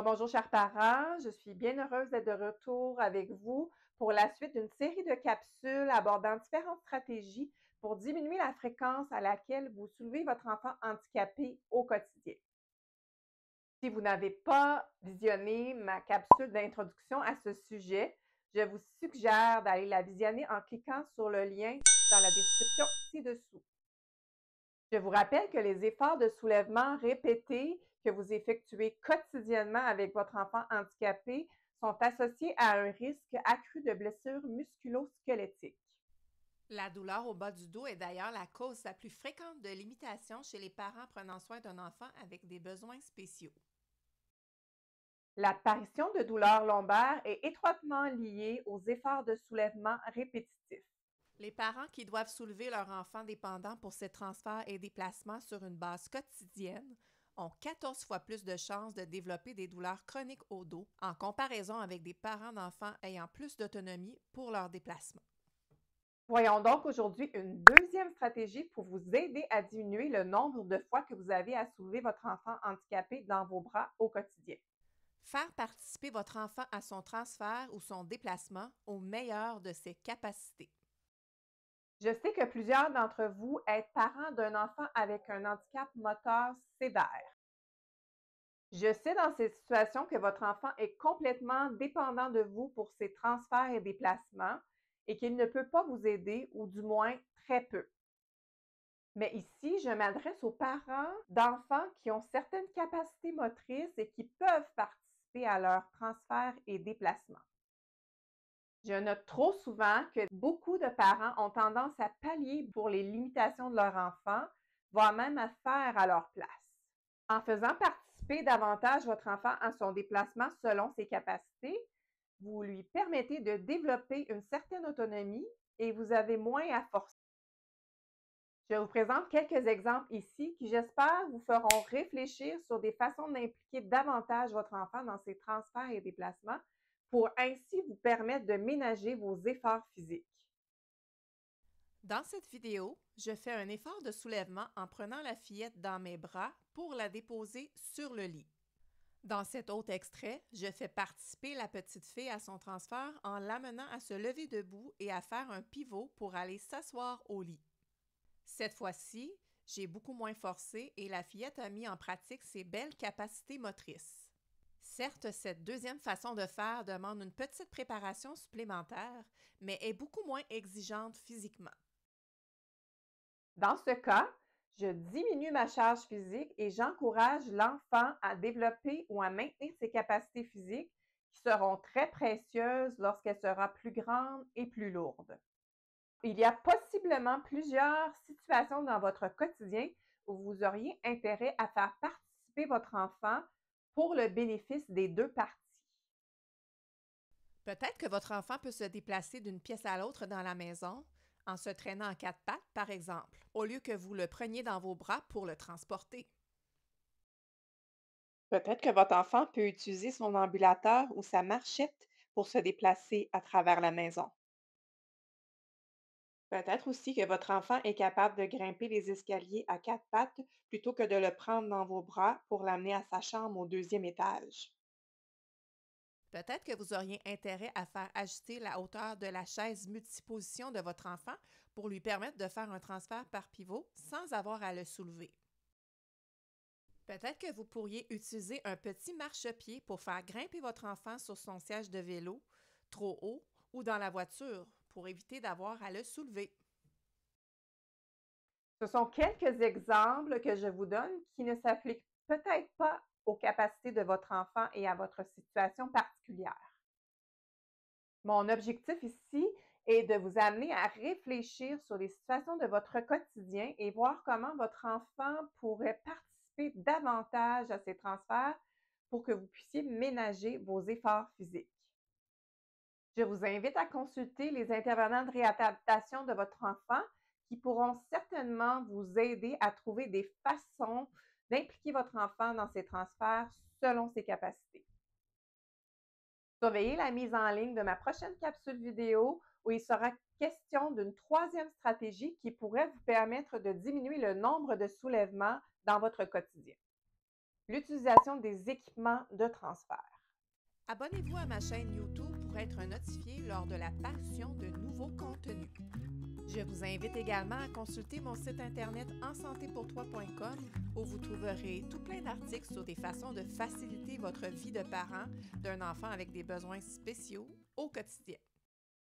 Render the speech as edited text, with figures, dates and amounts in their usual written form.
Bonjour chers parents, je suis bien heureuse d'être de retour avec vous pour la suite d'une série de capsules abordant différentes stratégies pour diminuer la fréquence à laquelle vous soulevez votre enfant handicapé au quotidien. Si vous n'avez pas visionné ma capsule d'introduction à ce sujet, je vous suggère d'aller la visionner en cliquant sur le lien dans la description ci-dessous. Je vous rappelle que les efforts de soulèvement répétés que vous effectuez quotidiennement avec votre enfant handicapé sont associés à un risque accru de blessures musculo-squelettiques. La douleur au bas du dos est d'ailleurs la cause la plus fréquente de limitation chez les parents prenant soin d'un enfant avec des besoins spéciaux. L'apparition de douleurs lombaires est étroitement liée aux efforts de soulèvement répétitifs. Les parents qui doivent soulever leur enfant dépendant pour ces transferts et déplacements sur une base quotidienne ont 14 fois plus de chances de développer des douleurs chroniques au dos en comparaison avec des parents d'enfants ayant plus d'autonomie pour leurs déplacements. Voyons donc aujourd'hui une deuxième stratégie pour vous aider à diminuer le nombre de fois que vous avez à soulever votre enfant handicapé dans vos bras au quotidien. Faire participer votre enfant à son transfert ou son déplacement au meilleur de ses capacités. Je sais que plusieurs d'entre vous êtes parents d'un enfant avec un handicap moteur sévère. Je sais dans ces situations que votre enfant est complètement dépendant de vous pour ses transferts et déplacements et qu'il ne peut pas vous aider, ou du moins très peu. Mais ici, je m'adresse aux parents d'enfants qui ont certaines capacités motrices et qui peuvent participer à leurs transferts et déplacements. Je note trop souvent que beaucoup de parents ont tendance à pallier pour les limitations de leur enfant, voire même à faire à leur place. En faisant participer davantage votre enfant à son déplacement selon ses capacités, vous lui permettez de développer une certaine autonomie et vous avez moins à forcer. Je vous présente quelques exemples ici qui, j'espère, vous feront réfléchir sur des façons d'impliquer davantage votre enfant dans ses transferts et déplacements pour ainsi vous permettre de ménager vos efforts physiques. Dans cette vidéo, je fais un effort de soulèvement en prenant la fillette dans mes bras pour la déposer sur le lit. Dans cet autre extrait, je fais participer la petite fille à son transfert en l'amenant à se lever debout et à faire un pivot pour aller s'asseoir au lit. Cette fois-ci, j'ai beaucoup moins forcé et la fillette a mis en pratique ses belles capacités motrices. Certes, cette deuxième façon de faire demande une petite préparation supplémentaire, mais est beaucoup moins exigeante physiquement. Dans ce cas, je diminue ma charge physique et j'encourage l'enfant à développer ou à maintenir ses capacités physiques qui seront très précieuses lorsqu'elle sera plus grande et plus lourde. Il y a possiblement plusieurs situations dans votre quotidien où vous auriez intérêt à faire participer votre enfant pour le bénéfice des deux parties. Peut-être que votre enfant peut se déplacer d'une pièce à l'autre dans la maison, en se traînant en quatre pattes, par exemple, au lieu que vous le preniez dans vos bras pour le transporter. Peut-être que votre enfant peut utiliser son ambulateur ou sa marchette pour se déplacer à travers la maison. Peut-être aussi que votre enfant est capable de grimper les escaliers à quatre pattes plutôt que de le prendre dans vos bras pour l'amener à sa chambre au deuxième étage. Peut-être que vous auriez intérêt à faire ajuster la hauteur de la chaise multiposition de votre enfant pour lui permettre de faire un transfert par pivot sans avoir à le soulever. Peut-être que vous pourriez utiliser un petit marchepied pour faire grimper votre enfant sur son siège de vélo, trop haut, ou dans la voiture, pour éviter d'avoir à le soulever. Ce sont quelques exemples que je vous donne qui ne s'appliquent peut-être pas aux capacités de votre enfant et à votre situation particulière. Mon objectif ici est de vous amener à réfléchir sur les situations de votre quotidien et voir comment votre enfant pourrait participer davantage à ces transferts pour que vous puissiez ménager vos efforts physiques. Je vous invite à consulter les intervenants de réadaptation de votre enfant qui pourront certainement vous aider à trouver des façons d'impliquer votre enfant dans ses transferts selon ses capacités. Surveillez la mise en ligne de ma prochaine capsule vidéo où il sera question d'une troisième stratégie qui pourrait vous permettre de diminuer le nombre de soulèvements dans votre quotidien. l'utilisation des équipements de transfert. Abonnez-vous à ma chaîne YouTube pour être notifié lors de la parution de nouveaux contenus. Je vous invite également à consulter mon site internet ensantépourtoi.com où vous trouverez tout plein d'articles sur des façons de faciliter votre vie de parent d'un enfant avec des besoins spéciaux au quotidien.